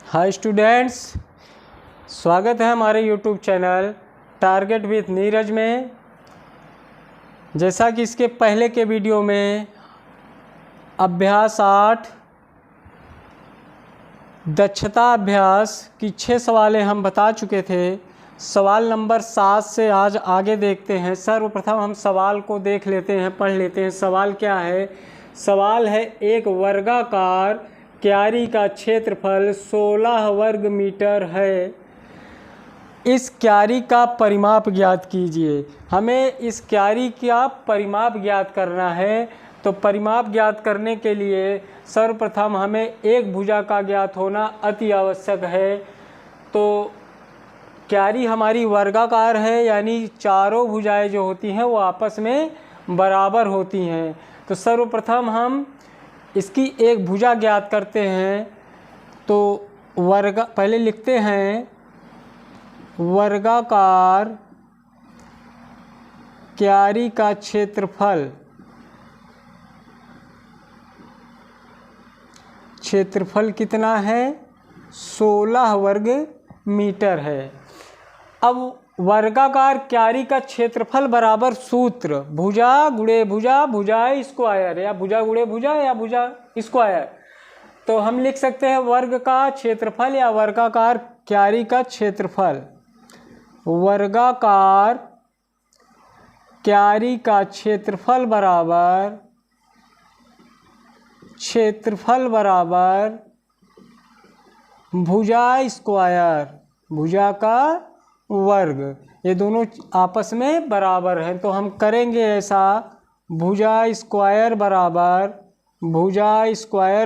Hi students, स्वागत है हमारे YouTube channel target with Neeraj में। जैसा कि इसके पहले के वीडियो में अभ्यास 8 दक्षता अभ्यास की 6 सवालें हम बता चुके थे। सवाल नंबर 7 से आज आगे देखते हैं। सर्वप्रथम हम सवाल को देख लेते हैं, पढ़ लेते हैं। सवाल क्या है? सवाल है, एक वर्गाकार क्यारी का क्षेत्रफल 16 वर्ग मीटर है। इस क्यारी का परिमाप ज्ञात कीजिए। हमें इस क्यारी का परिमाप ज्ञात करना है। तो परिमाप ज्ञात करने के लिए सर्वप्रथम हमें एक भुजा का ज्ञात होना अति आवश्यक है। तो क्यारी हमारी वर्गाकार है, यानी चारों भुजाएं जो होती हैं वो आपस में बराबर होती हैं। तो सर्वप्रथम हम इसकी एक भुजा ज्ञात करते हैं। तो पहले लिखते हैं वर्गाकार क्यारी का क्षेत्रफल कितना है? 16 वर्ग मीटर है। अब वर्गाकार क्यारी का क्षेत्रफल बराबर सूत्र भुजा गुणे भुजा, भुजा स्क्वायर, या भुजा गुणे भुजा या भुजा स्क्वायर। तो हम लिख सकते हैं वर्ग का क्षेत्रफल या वर्गाकार क्यारी का क्षेत्रफल। वर्गाकार क्यारी का क्षेत्रफल बराबर भुजा स्क्वायर, भुजा का वर्ग। ये दोनों आपस में बराबर हैं। तो हम करेंगे ऐसा, भुजा स्क्वायर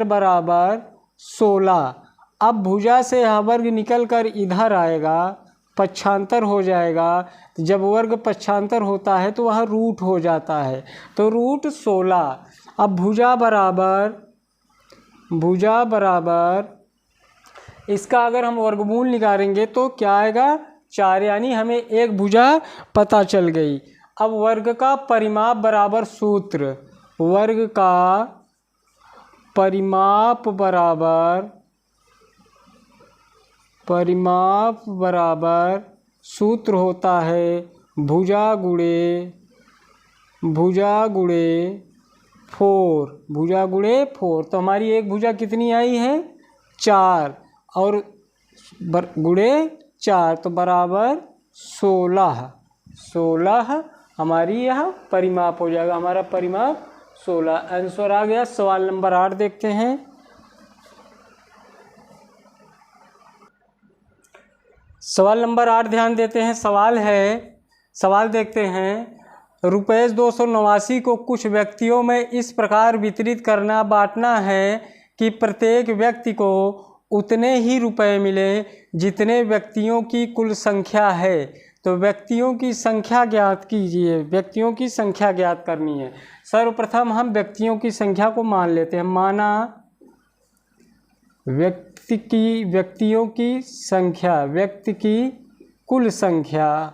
बराबर 16। अब भुजा से यह वर्ग निकल कर इधर आएगा, पक्षांतर हो जाएगा। जब वर्ग पक्षांतर होता है तो वह रूट हो जाता है। तो रूट 16। अब भुजा बराबर इसका अगर हम वर्गमूल निकालेंगे तो क्या आएगा? 4, यानी हमें एक भुजा पता चल गई। अब वर्ग का परिमाप बराबर सूत्र, वर्ग का परिमाप बराबर सूत्र होता है भुजा गुणे 4। तो हमारी एक भुजा कितनी आई है? 4, और गुणे 4 तो बराबर 16 हमारी यह परिमाप हो जाएगा। हमारा परिमाप 16 आंसर आ गया। सवाल नंबर 8 देखते हैं। सवाल नंबर 8 ध्यान देते हैं। सवाल देखते हैं। रुपये 289 को कुछ व्यक्तियों में इस प्रकार वितरित बांटना है कि प्रत्येक व्यक्ति को उतने ही रुपए मिले जितने व्यक्तियों की कुल संख्या है। तो व्यक्तियों की संख्या ज्ञात कीजिए। व्यक्तियों की संख्या ज्ञात करनी है। सर्वप्रथम हम व्यक्तियों की संख्या को मान लेते हैं। माना व्यक्ति की कुल संख्या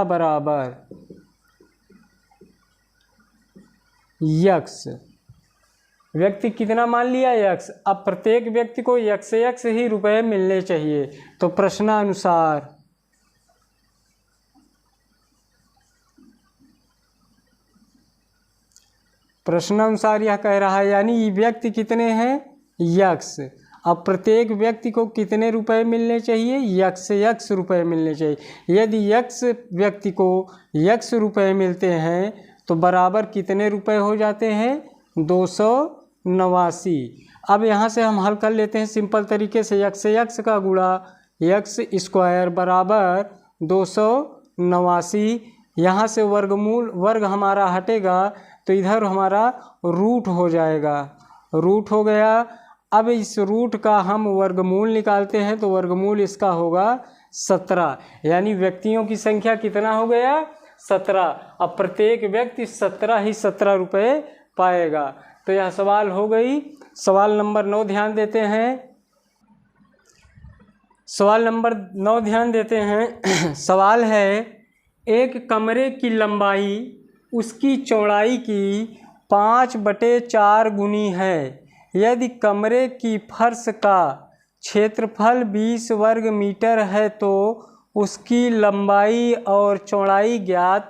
बराबर यक्स। व्यक्ति कितना मान लिया? यक्स। अब प्रत्येक व्यक्ति को यक्स ही रुपए मिलने चाहिए। तो प्रश्नानुसार यह कह रहा है, यानी व्यक्ति कितने हैं? यक्स। अब प्रत्येक व्यक्ति को कितने रुपए मिलने चाहिए? यक्स रुपए मिलने चाहिए। यदि यक्स व्यक्ति को यक्स रुपए मिलते हैं तो बराबर कितने रुपए हो जाते हैं? 289। अब यहाँ से हम हल कर लेते हैं सिंपल तरीके से। यक्स का गुणा यक्स स्क्वायर बराबर 289। यहाँ से वर्ग हमारा हटेगा तो इधर हमारा रूट हो जाएगा। रूट हो गया। अब इस रूट का हम वर्गमूल निकालते हैं तो वर्गमूल इसका होगा 17, यानी व्यक्तियों की संख्या कितना हो गया? 17। अब प्रत्येक व्यक्ति 17 रुपए पाएगा। तो यह सवाल हो गई। सवाल नंबर 9 ध्यान देते हैं। सवाल है, एक कमरे की लंबाई उसकी चौड़ाई की 5/4 गुनी है। यदि कमरे की फर्श का क्षेत्रफल 20 वर्ग मीटर है तो उसकी लंबाई और चौड़ाई ज्ञात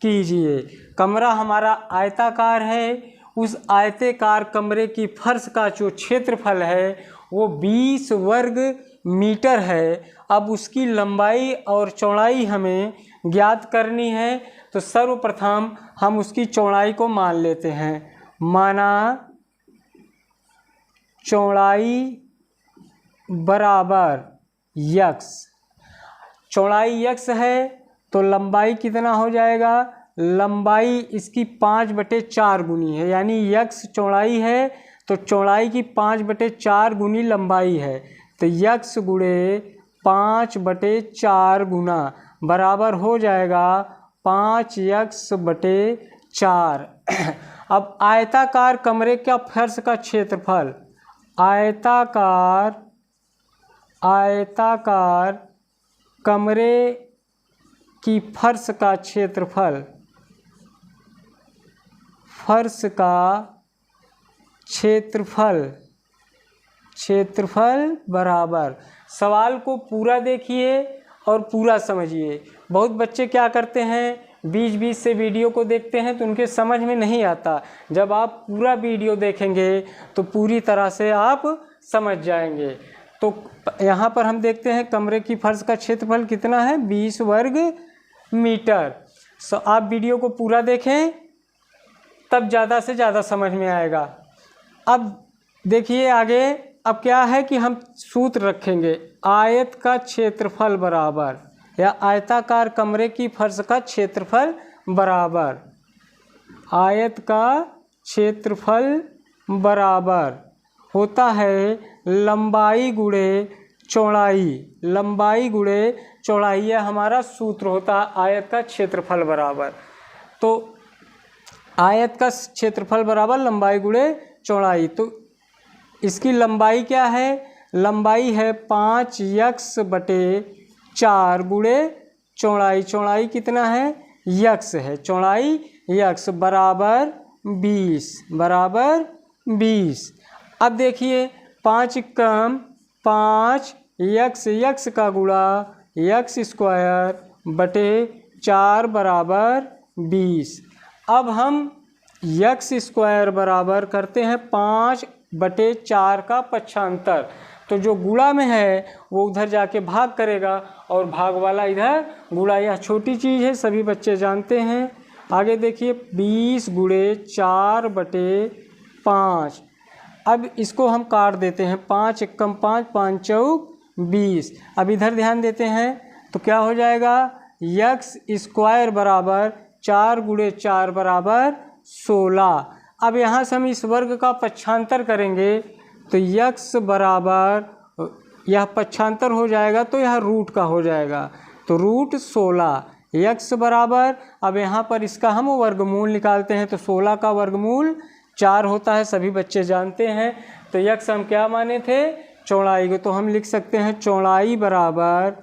कीजिए। कमरा हमारा आयताकार है, उस आयताकार कमरे की फर्श का जो क्षेत्रफल है वो 20 वर्ग मीटर है। अब उसकी लंबाई और चौड़ाई हमें ज्ञात करनी है, तो सर्वप्रथम हम उसकी चौड़ाई को मान लेते हैं। माना चौड़ाई बराबर यक्स, चौड़ाई यक्स है तो लंबाई कितना हो जाएगा, लंबाई इसकी 5/4 गुनी है, यानी यक्स चौड़ाई है तो चौड़ाई की 5/4 गुनी लंबाई है, तो यक्स गुणे 5/4 गुना बराबर हो जाएगा 5x/4। अब आयताकार कमरे का फर्श का क्षेत्रफल, आयताकार कमरे की फर्श का क्षेत्रफल, फर्श का क्षेत्रफल बराबर, सवाल को पूरा देखिए और पूरा समझिए। बहुत बच्चे क्या करते हैं, बीच से वीडियो को देखते हैं तो उनके समझ में नहीं आता। जब आप पूरा वीडियो देखेंगे तो पूरी तरह से आप समझ जाएंगे। तो यहाँ पर हम देखते हैं कमरे की फर्श का क्षेत्रफल कितना है, 20 वर्ग मीटर। सो आप वीडियो को पूरा देखें तब ज़्यादा से ज़्यादा समझ में आएगा। अब देखिए आगे, अब क्या है कि हम सूत्र रखेंगे, आयत का क्षेत्रफल बराबर, या आयताकार कमरे की फर्श का क्षेत्रफल बराबर, आयत का क्षेत्रफल बराबर होता है लंबाई गुणे चौड़ाई, लंबाई गुणे चौड़ाई, यह हमारा सूत्र होता है आयत का क्षेत्रफल बराबर। तो आयत का क्षेत्रफल बराबर लंबाई गुणे चौड़ाई, तो इसकी लंबाई क्या है, लंबाई है 5x/4 गुणे चौड़ाई, चौड़ाई कितना है, यक्स है, चौड़ाई यक्स बराबर 20। अब देखिए 5 कम 5, यक्स का गुणा x²/4 बराबर 20। अब हम x² बराबर करते हैं 5/4 का पक्षांतर, तो जो गुणा में है वो उधर जाके भाग करेगा और भाग वाला इधर गुणा, यह छोटी चीज़ है, सभी बच्चे जानते हैं। आगे देखिए 20 गुणे 4/5। अब इसको हम काट देते हैं, 5 एकम 5, 5 चौक 20। अब इधर ध्यान देते हैं तो क्या हो जाएगा, x² बराबर 4 गुणे 4 बराबर 16। अब यहाँ से हम इस वर्ग का पक्षांतर करेंगे तो x बराबर, यह पक्षांतर हो जाएगा तो यह रूट का हो जाएगा, तो √16 x बराबर, अब यहाँ पर इसका हम वर्गमूल निकालते हैं तो 16 का वर्गमूल 4 होता है, सभी बच्चे जानते हैं। तो x हम क्या माने थे, चौड़ाई को, तो हम लिख सकते हैं चौड़ाई बराबर,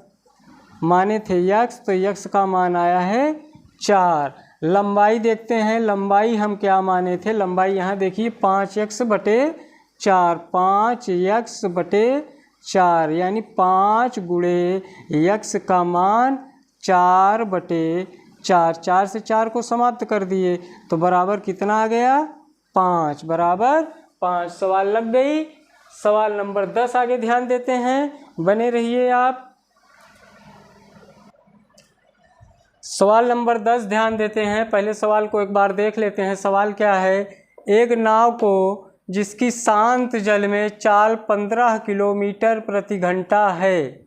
माने थे x, तो x का मान आया है 4। लंबाई देखते हैं, लंबाई हम क्या माने थे, लंबाई यहाँ देखिए 5x/4, 5x/4 यानी 5 गुणे x का मान 4/4, 4 से 4 को समाप्त कर दिए तो बराबर कितना आ गया, 5, बराबर 5। सवाल लग गई। सवाल नंबर 10 आगे ध्यान देते हैं, बने रहिए आप। सवाल नंबर 10 ध्यान देते हैं, पहले सवाल को एक बार देख लेते हैं। सवाल क्या है, एक नाव को जिसकी शांत जल में चाल 15 किलोमीटर प्रति घंटा है,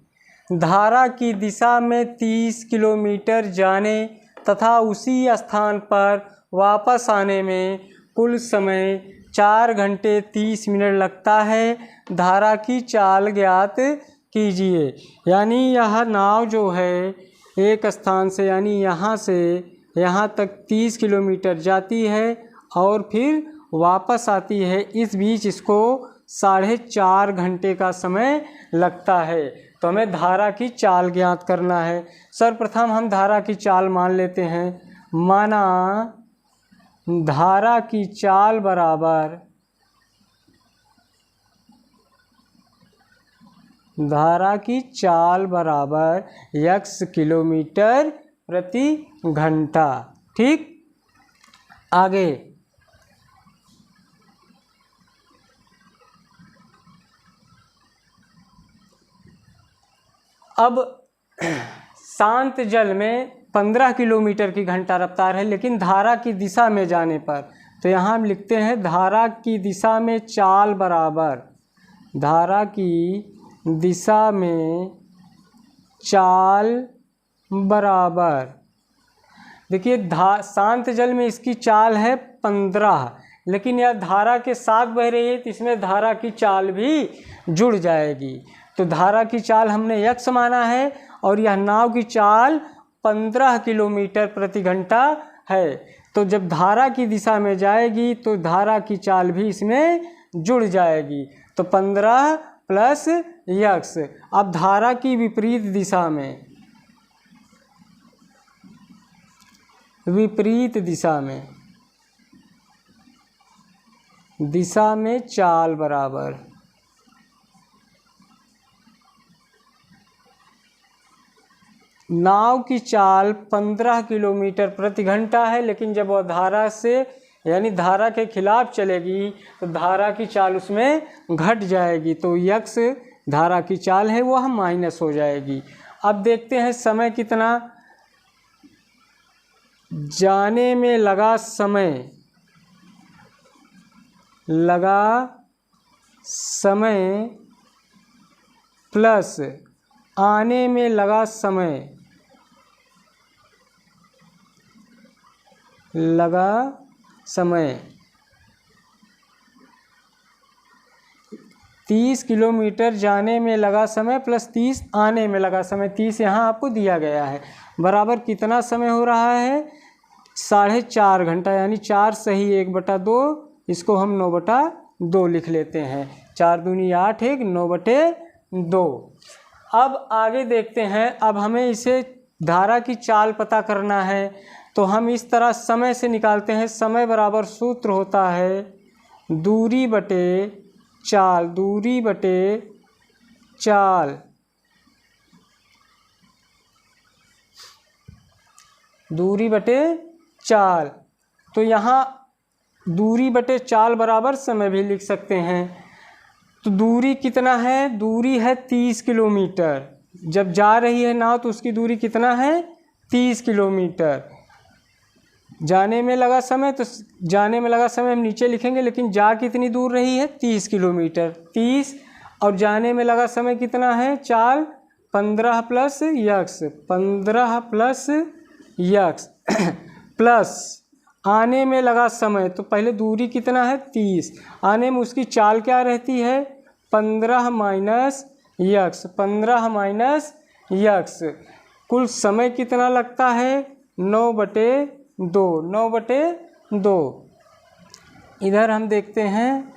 धारा की दिशा में 30 किलोमीटर जाने तथा उसी स्थान पर वापस आने में कुल समय 4 घंटे 30 मिनट लगता है, धारा की चाल ज्ञात कीजिए। यानी यह नाव जो है एक स्थान से, यानी यहाँ से यहाँ तक 30 किलोमीटर जाती है और फिर वापस आती है, इस बीच इसको 4.5 घंटे का समय लगता है। तो हमें धारा की चाल ज्ञात करना है। सर्वप्रथम हम धारा की चाल मान लेते हैं। माना धारा की चाल बराबर धारा की चाल बराबर x किलोमीटर प्रति घंटा। ठीक, आगे अब शांत जल में 15 किलोमीटर की घंटा रफ्तार है, लेकिन धारा की दिशा में जाने पर, तो यहाँ हम लिखते हैं धारा की दिशा में चाल बराबर, धारा की दिशा में चाल बराबर, देखिए शांत जल में इसकी चाल है 15, लेकिन यह धारा के साथ बह रही है तो इसमें धारा की चाल भी जुड़ जाएगी। तो धारा की चाल हमने x माना है और यह नाव की चाल 15 किलोमीटर प्रति घंटा है। तो जब धारा की दिशा में जाएगी तो धारा की चाल भी इसमें जुड़ जाएगी। तो 15 प्लस x। अब धारा की विपरीत दिशा में, विपरीत दिशा में चाल बराबर, नाव की चाल 15 किलोमीटर प्रति घंटा है, लेकिन जब वह धारा से यानी धारा के खिलाफ चलेगी तो धारा की चाल उसमें घट जाएगी। तो x धारा की चाल है वह माइनस हो जाएगी। अब देखते हैं समय कितना, जाने में लगा समय प्लस आने में लगा समय, 30 किलोमीटर जाने में लगा समय प्लस 30 आने में लगा समय, 30 यहाँ आपको दिया गया है, बराबर कितना समय हो रहा है 4.5 घंटा, यानी 4 सही 1/2, इसको हम 9/2 लिख लेते हैं। 4 दूनी 8, 1 9/2। अब आगे देखते हैं, अब हमें इसे धारा की चाल पता करना है, तो हम इस तरह समय से निकालते हैं। समय बराबर सूत्र होता है दूरी बटे चाल, दूरी बटे चाल, दूरी बटे चाल। तो यहाँ दूरी बटे चाल बराबर समय भी लिख सकते हैं। तो दूरी कितना है, दूरी है 30 किलोमीटर, जब जा रही है नाव तो उसकी दूरी कितना है 30 किलोमीटर। जाने में लगा समय, तो जाने में लगा समय हम नीचे लिखेंगे, लेकिन जा कितनी दूर रही है 30 किलोमीटर, 30, और जाने में लगा समय कितना है चाल 15 plus x, 15 plus x plus आने में लगा समय, तो पहले दूरी कितना है 30, आने में उसकी चाल क्या रहती है 15 माइनस x, 15 माइनस x। कुल समय कितना लगता है 9/2, 9/2। इधर हम देखते हैं,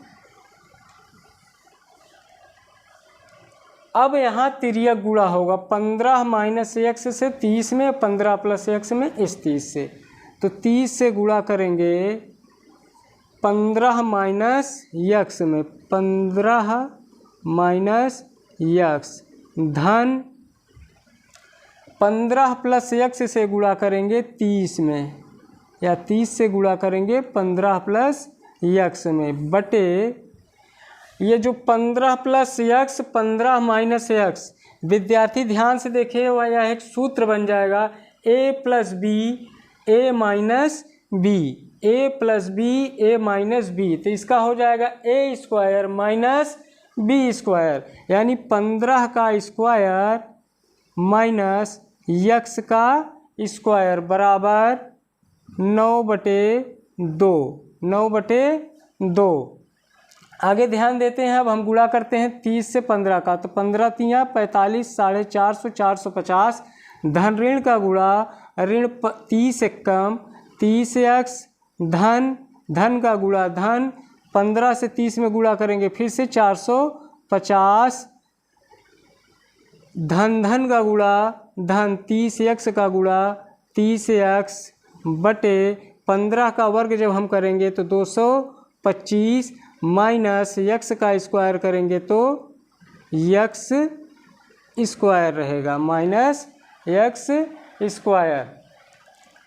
अब यहाँ तिर्यक गुणा होगा 15 माइनस x से 30 में, 15 प्लस x में इस 30 से, तो 30 से गुणा करेंगे 15 माइनस x में, 15 माइनस x धन 15 प्लस x से गुणा करेंगे 30 में, या 30 से गुणा करेंगे 15 प्लस x में, बटे ये जो 15 प्लस x 15 माइनस x, विद्यार्थी ध्यान से देखिए, वह यह एक सूत्र बन जाएगा a plus b a minus b, a plus b a minus b, तो इसका हो जाएगा a square minus b square, यानी 15 का स्क्वायर माइनस x का स्क्वायर बराबर 9/2, 9/2। आगे ध्यान देते हैं, अब हम गुणा करते हैं 30 से 15 का, तो 15 तियाँ 45, 450, 450, धन ऋण का गुणा, ऋण 30 एकम 30x, धन धन का गुणा धन, 15 से 30 में गुणा करेंगे फिर से 450, धन धन का गुणा धन 30x का गुणा 30x बटे 15 का वर्ग जब हम करेंगे तो 225 माइनस x का स्क्वायर करेंगे तो x स्क्वायर रहेगा, माइनस एक्स स्क्वायर।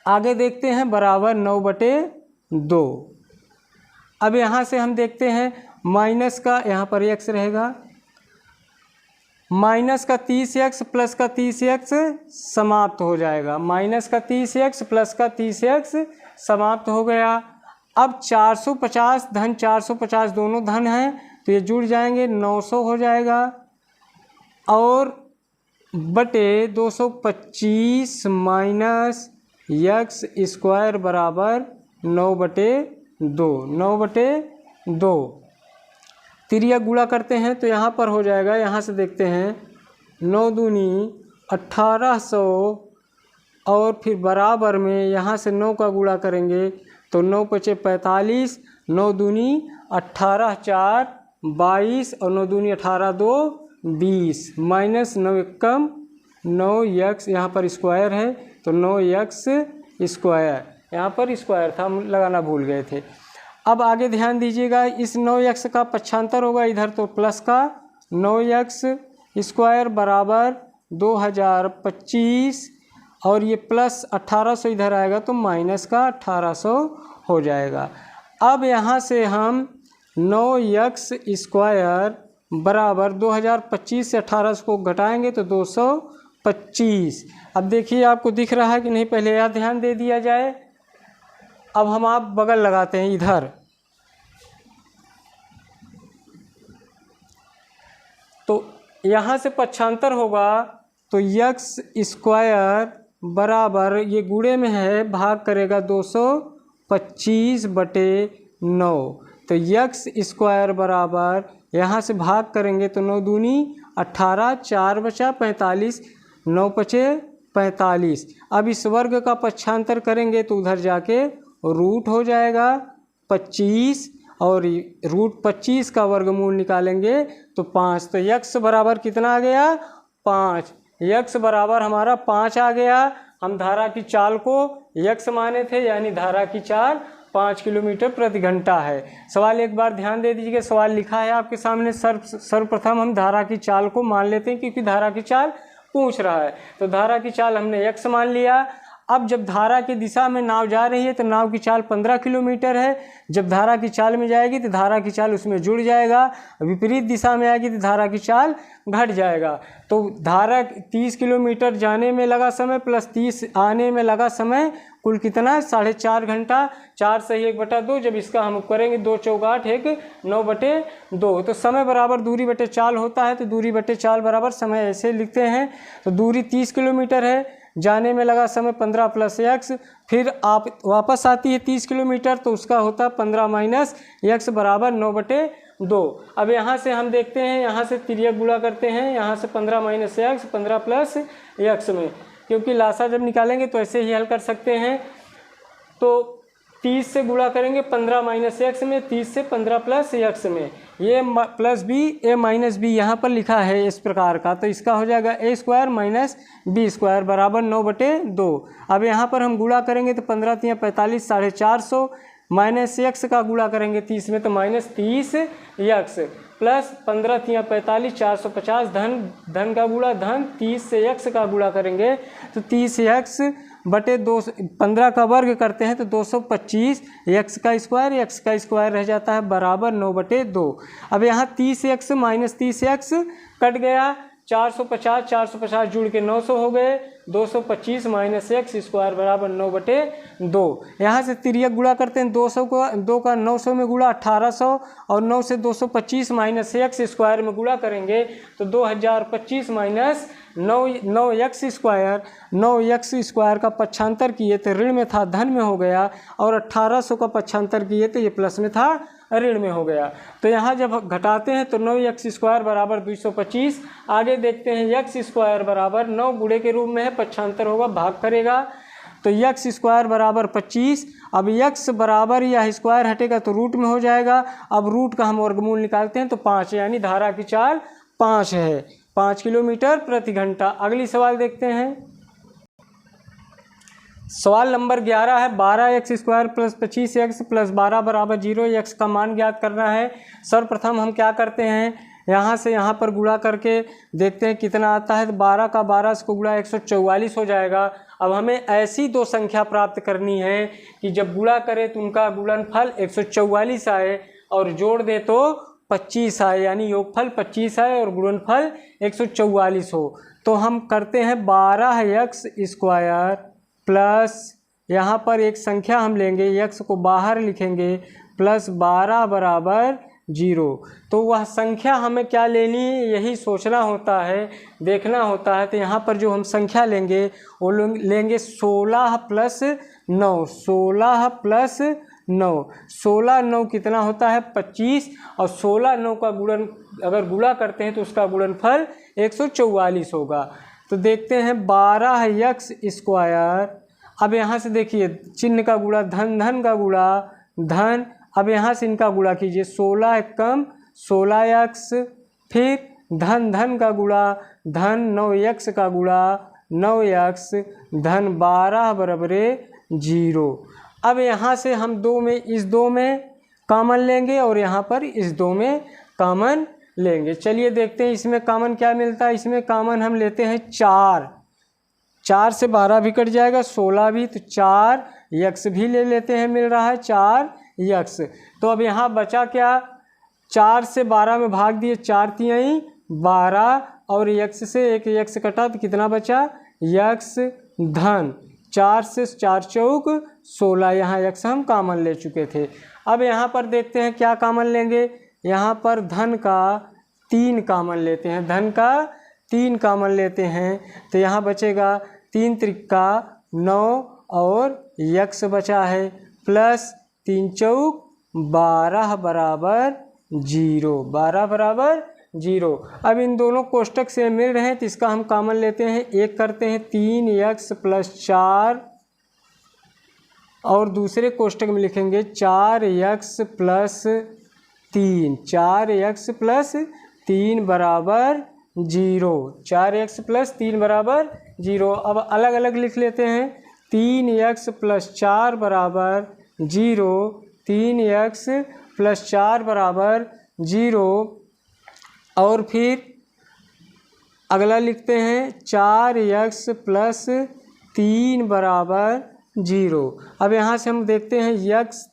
आगे देखते हैं बराबर 9/2। अब यहाँ से हम देखते हैं माइनस का, यहाँ पर एक्स रहेगा, माइनस का 30x प्लस का 30x समाप्त हो जाएगा, माइनस का 30x प्लस का 30x समाप्त हो गया। अब 450 धन 450 दोनों धन हैं तो ये जुड़ जाएंगे, 900 हो जाएगा, और बटे 225 माइनस एक्स स्क्वायर बराबर 9/2, 9/2। तिरिया गुणा करते हैं तो यहाँ पर हो जाएगा, यहाँ से देखते हैं 9 दूनी 1800, और फिर बराबर में यहाँ से 9 का गुणा करेंगे तो 9 पचे 45, 9 दूनी 18 4 22, और 9 दूनी 18 2 20, माइनस 9 एकम 9x, यहाँ पर स्क्वायर है तो 9x स्क्वायर, यहाँ पर स्क्वायर था, हम लगाना भूल गए थे। अब आगे ध्यान दीजिएगा, इस 9x का पक्षांतर होगा इधर तो प्लस का 9x स्क्वायर बराबर 2025, और ये प्लस 1800 इधर आएगा तो माइनस का 1800 हो जाएगा। अब यहाँ से हम 9x स्क्वायर बराबर 2025 से 1800 को घटाएंगे तो 225। अब देखिए आपको दिख रहा है कि नहीं, पहले यह ध्यान दे दिया जाए। अब हम आप बगल लगाते हैं इधर, तो यहाँ से पक्षांतर होगा तो x स्क्वायर बराबर, ये गुणे में है, भाग करेगा 225/9, तो x स्क्वायर बराबर यहाँ से भाग करेंगे तो 9 दूनी 18, 4 बचा 45, 9 पचे 45। अब इस वर्ग का पक्षांतर करेंगे तो उधर जाके रूट हो जाएगा 25, और रूट 25 का वर्गमूल निकालेंगे तो 5, तो x बराबर कितना आ गया 5, x बराबर हमारा 5 आ गया। हम धारा की चाल को x माने थे, यानी धारा की चाल 5 किलोमीटर प्रति घंटा है। सवाल एक बार ध्यान दे दीजिएगा, सवाल लिखा है आपके सामने, सर्वप्रथम हम धारा की चाल को मान लेते हैं क्योंकि धारा की चाल पूछ रहा है, तो धारा की चाल हमने x मान लिया। अब जब धारा की दिशा में नाव जा रही है तो नाव की चाल 15 किलोमीटर है, जब धारा की चाल में जाएगी तो धारा की चाल उसमें जुड़ जाएगा, विपरीत दिशा में आएगी तो धारा की चाल घट जाएगा। तो धारा 30 किलोमीटर जाने में लगा समय प्लस 30 आने में लगा समय, कुल कितना 4.5 घंटा, 4 से 1/2, जब इसका हम करेंगे 2 चौका 8 1 9/2, तो समय बराबर दूरी बटे चाल होता है, तो दूरी बटे चाल बराबर समय ऐसे लिखते हैं। तो दूरी 30 किलोमीटर है, जाने में लगा समय 15 प्लस x, फिर आप वापस आती है 30 किलोमीटर तो उसका होता है 15 माइनस x बराबर 9/2। अब यहाँ से हम देखते हैं, यहाँ से तिर्यक गुणा करते हैं, यहाँ से 15 माइनस x 15 प्लस x में, क्योंकि लासा जब निकालेंगे तो ऐसे ही हल कर सकते हैं। तो 30 से गुणा करेंगे 15 माइनस x में, 30 से 15 प्लस x में, ये प्लस बी ए माइनस बी यहाँ पर लिखा है इस प्रकार का, तो इसका हो जाएगा a square minus b square बराबर 9/2। अब यहाँ पर हम गुणा करेंगे तो 15 × 45 450, माइनस x का गुणा करेंगे 30 में तो माइनस 30x, प्लस 15 × 45 450, धन का गुणा धन, 30 से x का गुणा करेंगे तो 30x बटे 15 का वर्ग करते हैं तो 225, x का स्क्वायर रह जाता है बराबर 9/2। अब यहाँ 30x माइनस 30x कट गया, 450 जुड़ के 900 हो गए, 225 माइनस x स्क्वायर बराबर 9/2। यहाँ से तिर्यक गुणा करते हैं, 200 को 2 का 900 में गुणा 1800, और 9 से 225 माइनस x स्क्वायर में गुणा करेंगे तो 2025 माइनस 9x स्क्वायर का पक्षांतर किए तो ऋण में था धन में हो गया, और 1800 का पक्षांतर किए तो ये प्लस में था ऋण में हो गया। तो यहाँ जब घटाते हैं तो 9x स्क्वायर बराबर 225। आगे देखते हैं x स्क्वायर बराबर 9 गुणे के रूप में है, पक्षांतर होगा भाग करेगा तो x स्क्वायर बराबर 25। अब x बराबर या स्क्वायर हटेगा तो रूट में हो जाएगा। अब रूट का हम वर्गमूल निकालते हैं तो 5, यानी धारा की चाल 5 है, 5 किलोमीटर प्रति घंटा। अगली सवाल देखते हैं, सवाल नंबर 11 है, 12x square plus 25x plus 12 बराबर 0, x का मान ज्ञात करना है। सर्वप्रथम हम क्या करते हैं, यहाँ से यहाँ पर गुणा करके देखते हैं कितना आता है। तो 12 का 12 को गुणा 144 हो जाएगा। अब हमें ऐसी दो संख्या प्राप्त करनी है कि जब गुणा करें तो उनका गुणनफल 144 आए और जोड़ दे तो 25 आए, यानी योगफल 25 आए और गुणनफल 144 हो। तो हम करते हैं 12x स्क्वायर प्लस यहाँ पर एक संख्या हम लेंगे, x को बाहर लिखेंगे, प्लस 12 बराबर 0। तो वह संख्या हमें क्या लेनी है यही सोचना होता है, देखना होता है। तो यहाँ पर जो हम संख्या लेंगे वो लेंगे 16 प्लस 9, 16 प्लस 9, 16 9 कितना होता है 25, और 16 9 का गुणन अगर गुणा करते हैं तो उसका गुणनफल 144 होगा। तो देखते हैं 12x स्क्वायर। अब यहाँ से देखिए चिन्ह का गुणा, धन धन का गुणा धन। अब यहाँ से इनका गुणा कीजिए, 16 कम 16x, फिर धन धन का गुणा धन 9x का गुणा 9x, धन 12 बराबर 0। अब यहाँ से हम दो में इस दो में कॉमन लेंगे और यहाँ पर इस दो में कॉमन लेंगे। चलिए देखते हैं इसमें कॉमन क्या मिलता है। इसमें कॉमन हम लेते हैं 4, 4 से 12 भी कट जाएगा, 16 भी, तो 4x भी ले लेते हैं, मिल रहा है 4x। तो अब यहाँ बचा क्या, 4 से 12 में भाग दिए, 4 तिहाई 12 और x से एक x कटा तो कितना बचा x, धन 4 से 4 चौक 16, यहाँ x हम कॉमन ले चुके थे। अब यहाँ पर देखते हैं क्या कॉमन लेंगे। यहाँ पर धन का 3 कॉमन लेते हैं, धन का 3 कॉमन लेते हैं। तो यहाँ बचेगा 3 त्रिका 9 और x बचा है, प्लस 3 चौक 12 बराबर 0, 12 बराबर 0। अब इन दोनों कोष्टक से मिल रहे हैं तो इसका हम कॉमन लेते हैं, एक करते हैं 3x प्लस 4 और दूसरे कोष्टक में लिखेंगे 4x प्लस 3, 4x प्लस 3 बराबर 0, 4x प्लस 3 बराबर 0। अब अलग अलग लिख लेते हैं, 3x प्लस 4 बराबर 0, 3x प्लस 4 बराबर 0। और फिर अगला लिखते हैं 4x प्लस 3 बराबर 0। अब यहाँ से हम देखते हैं x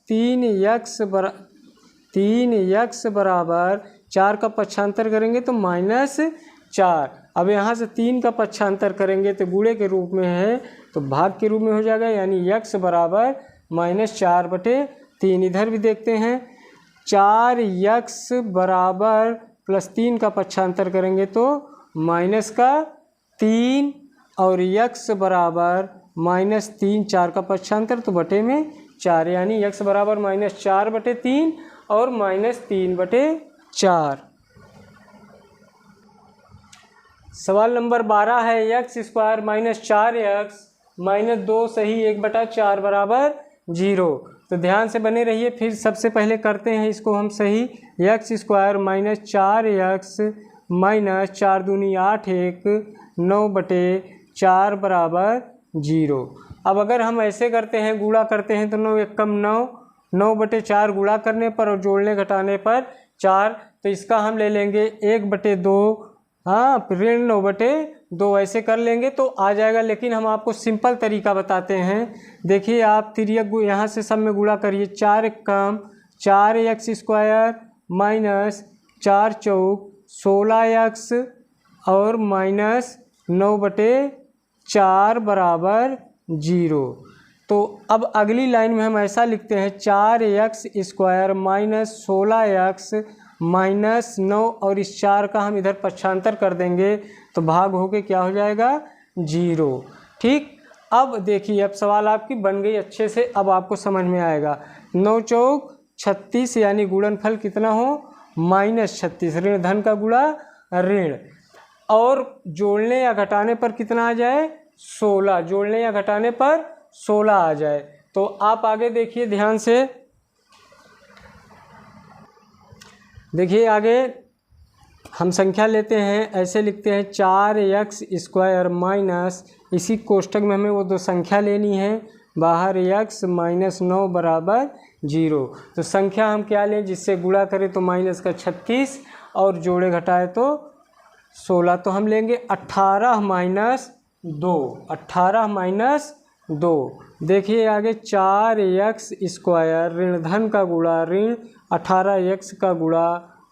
3x बराबर 4 का पक्षांतर करेंगे तो -4। अब यहाँ से 3 का पक्षांतर करेंगे तो गुणे के रूप में है तो भाग के रूप में हो जाएगा, यानी x बराबर -4/3। इधर भी देखते हैं 4x बराबर प्लस 3 का पक्षांतर करेंगे तो -3 और x बराबर -3, 4 का पक्षांतर तो बटे में 4, यानी x बराबर -4/3 और -3/4। सवाल नंबर 12 है x स्क्वायर -4x -2 सही 1/4 बराबर 0। तो ध्यान से बने रहिए। फिर सबसे पहले करते हैं इसको हम सही, x स्क्वायर -4x -4 दूनी 8 1 9/4 बराबर 0। अब अगर हम ऐसे करते हैं गुणा करते हैं तो 9 1 कम 9, 9/4 गुणा करने पर और जोड़ने घटाने पर 4, तो इसका हम ले लेंगे 1/2, हाँ ऋण 9/2 ऐसे कर लेंगे तो आ जाएगा। लेकिन हम आपको सिंपल तरीका बताते हैं। देखिए आप तिर्यक यहाँ से सब में गुणा करिए, 4 1 कम 4x स्क्वायर -4 चौक 16x और -9/4 बराबर 0। तो अब अगली लाइन में हम ऐसा लिखते हैं 4x स्क्वायर -16x -9 और इस 4 का हम इधर पक्षांतर कर देंगे तो भाग होके क्या हो जाएगा 0। ठीक, अब देखिए अब सवाल आपकी बन गई अच्छे से, अब आपको समझ में आएगा। 9 चौक 36 यानी गुणनफल कितना हो -36, ऋण धन का गुणा ऋण, और जोड़ने या घटाने पर कितना आ जाए 16, जोड़ने या घटाने पर 16 आ जाए। तो आप आगे देखिए ध्यान से, देखिए आगे हम संख्या लेते हैं, ऐसे लिखते हैं 4x स्क्वायर माइनस, इसी कोष्टक में हमें वो दो संख्या लेनी है, बाहर x -9 बराबर 0। तो संख्या हम क्या लें जिससे गुणा करें तो -36 और जोड़े घटाए तो 16। तो हम लेंगे 18 माइनस 2, 18 माइनस 2। देखिए आगे 4x स्क्वायर ऋण धन का गुणा ऋण 18x का गुणा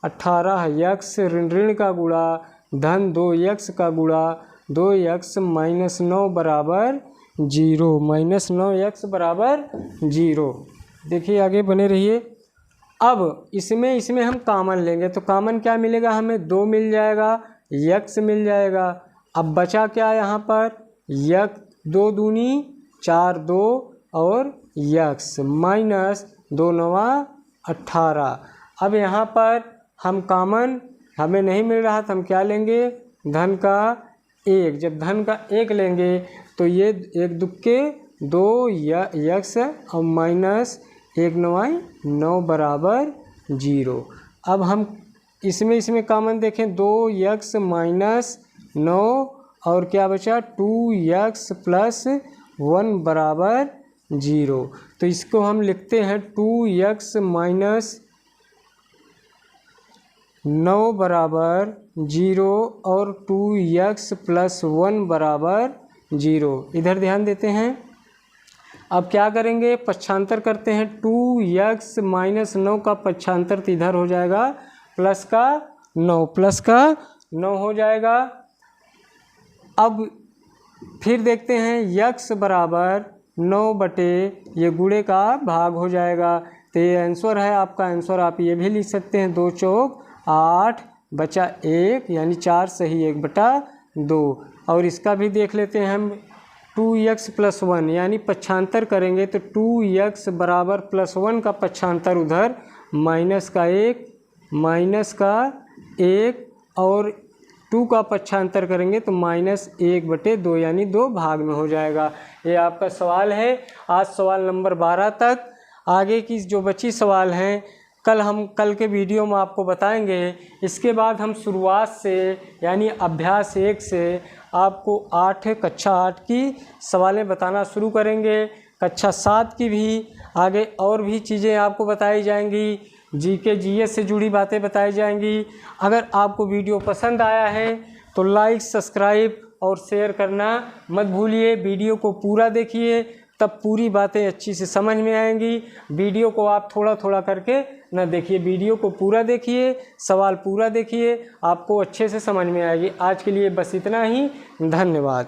18x ऋण ऋण का गुणा धन 2x का गुणा 2x माइनस 9 बराबर 0, माइनस 9x बराबर 0। देखिए आगे बने रहिए। अब इसमें हम कामन लेंगे तो कामन क्या मिलेगा हमें, 2 मिल जाएगा, x मिल जाएगा। अब बचा क्या यहाँ पर, x 2 दूनी 4 2 और x माइनस 2 9 18। अब यहाँ पर हम कामन हमें नहीं मिल रहा तो हम क्या लेंगे, धन का 1। जब धन का 1 लेंगे तो ये 1 दुक्के 2 x और माइनस 1 9 9 बराबर 0। अब हम इसमें कामन देखें, 2x माइनस 9 और क्या बचा 2x प्लस 1 बराबर 0। तो इसको हम लिखते हैं 2x माइनस 9 बराबर 0 और 2x प्लस 1 बराबर 0। इधर ध्यान देते हैं। अब क्या करेंगे, पक्षांतर करते हैं। 2x माइनस 9 का पक्षांतर तो इधर हो जाएगा प्लस का 9, प्लस का 9 हो जाएगा। अब फिर देखते हैं x बराबर 9 बटे ये गुणे का भाग हो जाएगा। तो ये आंसर है आपका। आंसर आप ये भी लिख सकते हैं, 2 चौक 8 बचा 1 यानी 4 सही 1 बटा 2। और इसका भी देख लेते हैं हम, 2x प्लस 1 यानी पक्षांतर करेंगे तो 2x बराबर प्लस 1 का पक्षांतर उधर माइनस का 1 और 2 का पक्षांतर करेंगे तो माइनस 1 बटे 2 यानी 2 भाग में हो जाएगा। ये आपका सवाल है आज सवाल नंबर 12 तक। आगे की जो बची सवाल हैं कल के वीडियो में आपको बताएंगे। इसके बाद हम शुरुआत से यानी अभ्यास 1 से आपको कक्षा 8 की सवालें बताना शुरू करेंगे। कक्षा 7 की भी आगे और भी चीज़ें आपको बताई जाएंगी, जीके जीएस से जुड़ी बातें बताई जाएंगी। अगर आपको वीडियो पसंद आया है तो लाइक, सब्सक्राइब और शेयर करना मत भूलिए। वीडियो को पूरा देखिए, तब पूरी बातें अच्छी से समझ में आएंगी। वीडियो को आप थोड़ा थोड़ा करके ना देखिए, वीडियो को पूरा देखिए, सवाल पूरा देखिए, आपको अच्छे से समझ में आएगी। आज के लिए बस इतना ही, धन्यवाद।